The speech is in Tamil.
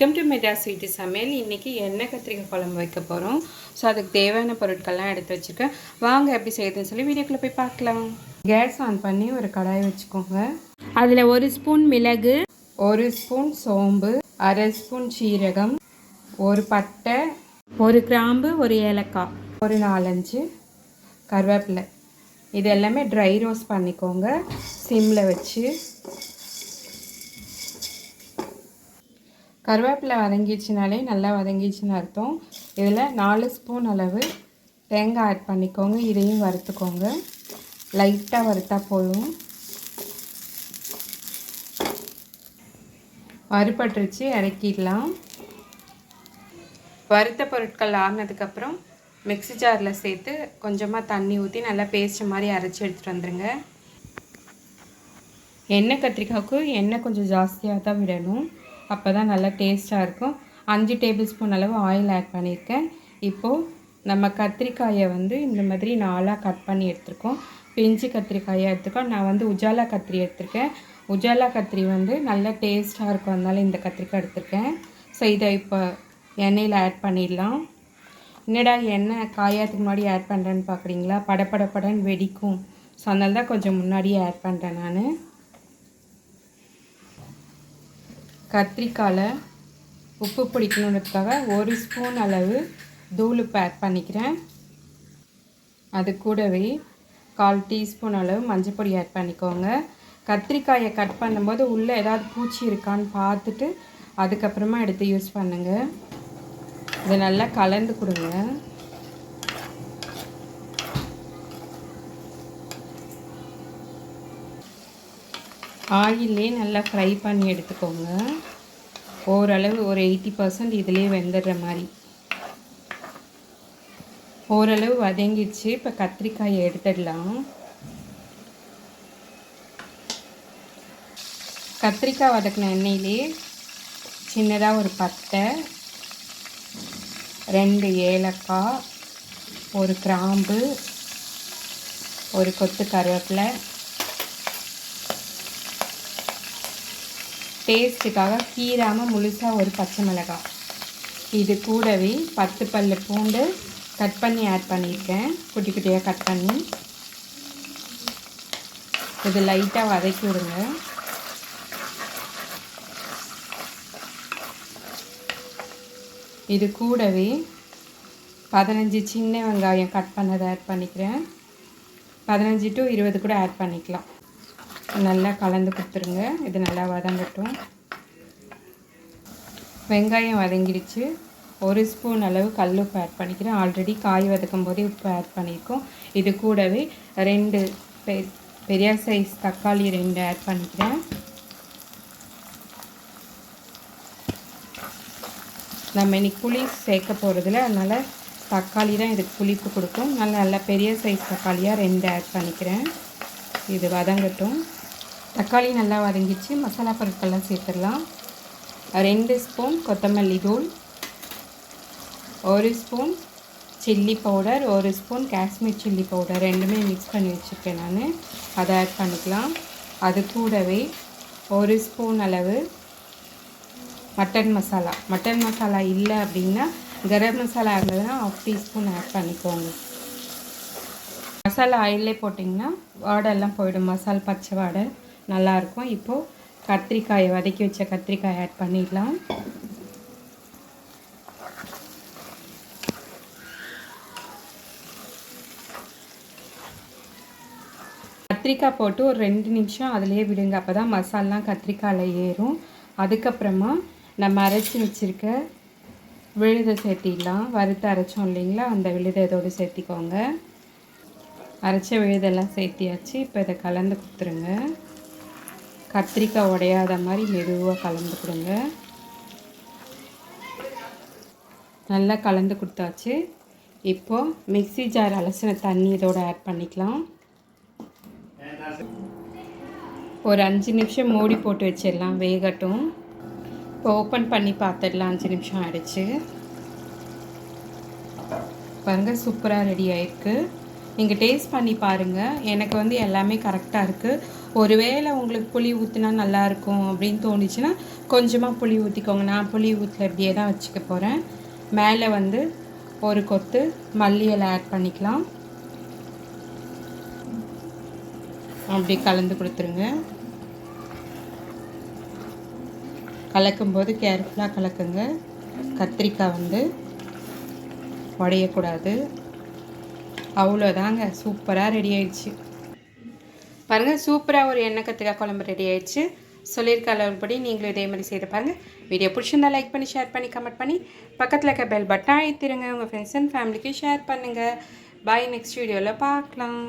வெல்கம் டு மெட்ரா ஸ்வீட்டு சமையல். இன்றைக்கி எண்ணெய் கத்திரிக்காய் குழம்பு வைக்க போகிறோம். ஸோ அதுக்கு தேவையான பொருட்கள்லாம் எடுத்து வச்சுருக்கேன். வாங்க எப்படி செய்யுதுன்னு சொல்லி வீடியோக்குள்ளே போய் பார்க்கலாம். கேஸ் ஆன் பண்ணி ஒரு கடாயை வச்சுக்கோங்க. அதில் 1 ஸ்பூன் மிளகு, 1 ஸ்பூன் சோம்பு, அரை ஸ்பூன் சீரகம், ஒரு பட்டை, ஒரு கிராம்பு, ஒரு ஏலக்காய், ஒரு 4-5 கருவேப்பிலை. இது எல்லாமே ட்ரை ரோஸ்ட் பண்ணிக்கோங்க சிம்மில் வச்சு. கருவேப்பிலை வதங்கிடுச்சினாலே நல்லா வதங்கிடுச்சின்னு அர்த்தம். இதில் 4 ஸ்பூன் அளவு தேங்காய் ஆட் பண்ணிக்கோங்க. இதையும் வறுத்துக்கோங்க. லைட்டாக வறுத்தா போதும். வறுபட்டுருச்சு, இறக்கிடலாம். வறுத்த பொருட்கள் ஆறினதுக்கப்புறம் மிக்ஸி ஜாரில் சேர்த்து கொஞ்சமாக தண்ணி ஊற்றி நல்லா பேஸ்ட் மாதிரி அரைச்சி எடுத்துகிட்டு வந்துடுங்க. எண்ணெய் கத்திரிக்காய்க்கு எண்ணெய் கொஞ்சம் ஜாஸ்தியாக தான் விடணும், அப்போ தான் நல்லா டேஸ்ட்டாக இருக்கும். 5 டேபிள் ஸ்பூன் அளவு ஆயில் ஆட் பண்ணியிருக்கேன். இப்போது நம்ம கத்திரிக்காயை இந்த மாதிரி 4ஆக கட் பண்ணி எடுத்துருக்கோம். பிஞ்சு கத்திரிக்காயை எடுத்துருக்கோம். நான் உஜாலா கத்திரி எடுத்திருக்கேன். உஜாலா கத்திரி நல்லா டேஸ்ட்டாக இருக்கும், அதனால இந்த கத்திரிக்காய் எடுத்திருக்கேன். ஸோ இதை இப்போ எண்ணெயில் ஆட் பண்ணிடலாம். என்னடா எண்ணெய் காயாத்துக்கு முன்னாடி ஆட் பண்ணுறேன்னு பார்க்குறீங்களா? படப்படப்படன்னு வெடிக்கும். ஸோ அதனால தான் கொஞ்சம் முன்னாடியே ஆட் பண்ணுறேன் நான். கத்திரிக்காயில் உப்பு பிடிக்கணுன்றதுக்காக 1 ஸ்பூன் அளவு தூளுப்பு ஆட் பண்ணிக்கிறேன். அது கூடவே 1/4 டீஸ்பூன் அளவு மஞ்சள் பொடி ஆட் பண்ணிக்கோங்க. கத்திரிக்காயை கட் பண்ணும்போது உள்ளே ஏதாவது பூச்சி இருக்கான்னு பார்த்துட்டு அதுக்கப்புறமா எடுத்து யூஸ் பண்ணுங்கள். இதை நல்லா கலந்து கொடுங்க. ஆயிலே நல்லா ஃப்ரை பண்ணி எடுத்துக்கோங்க. ஓரளவு ஒரு 80% இதிலே வெந்துடுற மாதிரி. ஓரளவு வதங்கிடுச்சு. இப்போ கத்திரிக்காயை எடுத்துடலாம். கத்திரிக்காய் வதக்கின எண்ணெயிலே சின்னதாக ஒரு பட்டை, 2 ஏலக்காய், ஒரு கிராம்பு, ஒரு கொத்து கருவேப்பிலை, டேஸ்ட்டுக்காக கீராமல் முழுசாக ஒரு பச்சை மிளகாய், இது கூடவே 10 பல்லு பூண்டு கட் பண்ணி ஆட் பண்ணியிருக்கேன், குட்டி குட்டியாக கட் பண்ணி. இது லைட்டாக வதக்கி விடுங்க. இது கூடவே 15 சின்ன வெங்காயம் கட் பண்ணதை ஆட் பண்ணிக்கிறேன். 15 to 20 கூட ஆட் பண்ணிக்கலாம். நல்லா கலந்து கொடுத்துருங்க. இது நல்லா வதங்கட்டும். வெங்காயம் வதங்கிடுச்சு. 1 ஸ்பூன் அளவு கல்லுப்பு ஆட் பண்ணிக்கிறேன். ஆல்ரெடி காய் வதக்கும் போதே உப்பு ஆட் பண்ணியிருக்கோம். இது கூடவே 2 பெரிய சைஸ் தக்காளி 2 ஆட் பண்ணிக்கிறேன். நம்ம இன்னைக்கு புளி சேர்க்க போகிறதில்ல, அதனால் தக்காளி தான் இதுக்கு புளிப்பு கொடுக்கும். நல்லா பெரிய சைஸ் தக்காளியாக 2 ஆட் பண்ணிக்கிறேன். இது வதங்கட்டும். தக்காளி நல்லா வதங்கிச்சு. மசாலா பொருட்கள்லாம் சேர்த்துடலாம். 2 ஸ்பூன் கொத்தமல்லி தூள், 1 spoon chilli powder, 1 spoon Kashmir chilli powder, ரெண்டுமே மிக்ஸ் பண்ணி வச்சுருக்கேன் நான். அதை ஆட் பண்ணிக்கலாம். அது கூடவே 1 ஸ்பூன் அளவு மட்டன் மசாலா இல்லை அப்படின்னா கரம் மசாலா இருந்ததுன்னா 1/2 டீஸ்பூன் ஆட் பண்ணிக்கோங்க. மசாலா ஆயிலே போட்டிங்கன்னா வாடெல்லாம் போயிடும், மசாலா பச்சை வாடை நல்லாயிருக்கும். இப்போது கத்திரிக்காயை வதக்கி வச்ச கத்திரிக்காயை ஆட் பண்ணிடலாம். கத்திரிக்காய் போட்டு ஒரு 2 நிமிஷம் அதிலேயே விடுங்க, அப்போ தான் மசாலாம் கத்திரிக்காயில் ஏறும். அதுக்கப்புறமா நம்ம அரைச்சி வச்சுருக்க விழுதை சேர்த்திடலாம். வறுத்து அரைச்சோம் இல்லைங்களா, அந்த விழுதை இதோடு சேர்த்திக்கோங்க. அரைச்ச விழுதெல்லாம் சேர்த்தியாச்சு. இப்போ இதை கலந்து கொடுத்துருங்க. கத்திரிக்காய் உடையாத மாதிரி மெதுவாக கலந்து கொடுங்க. நல்லா கலந்து கொடுத்தாச்சு. இப்போது மிக்ஸி ஜார் அலசின தண்ணி இதோடு ஆட் பண்ணிக்கலாம். ஒரு 5 நிமிஷம் மூடி போட்டு வச்சிடலாம், வேகட்டும். இப்போ ஓப்பன் பண்ணி பார்த்துடலாம். 5 நிமிஷம் ஆகிடுச்சு. பாருங்கள், சூப்பராக ரெடி ஆகிருக்கு. நீங்கள் டேஸ்ட் பண்ணி பாருங்கள். எனக்கு எல்லாமே கரெக்டாக இருக்குது. ஒருவேளை உங்களுக்கு புளி ஊற்றினா நல்லாயிருக்கும் அப்படின்னு தோணுச்சுன்னா கொஞ்சமாக புளி ஊற்றிக்கோங்க. நான் புளி ஊற்றல, இப்படியே தான் வச்சுக்க போகிறேன். மேலே வந்து ஒரு கொத்து மல்லி இலை ஆட் பண்ணிக்கலாம். அப்படி கலந்து கொடுத்துருங்க. கலக்கும்போது கேர்ஃபுல்லாக கலக்குங்க. கத்திரிக்காய் வந்து உடையக்கூடாது. அவ்வளோதாங்க, சூப்பராக ரெடி ஆயிடுச்சு பாருங்கள். சூப்பராக ஒரு எண்ணெய் கத்திரிக்காய் குழம்பு ரெடி ஆயிடுச்சு. சொல்லியிருக்க அளவுபடி நீங்களும் இதே மாதிரி செய்து பாருங்கள். வீடியோ பிடிச்சிருந்தா லைக் பண்ணி, ஷேர் பண்ணி, கமெண்ட் பண்ணி, பக்கத்தில் இருக்க பெல் பட்டன் அழுத்திடுங்க. உங்கள் ஃப்ரெண்ட்ஸ் அண்ட் ஃபேமிலிக்கு ஷேர் பண்ணுங்கள். பாய், நெக்ஸ்ட் வீடியோவில் பார்க்கலாம்.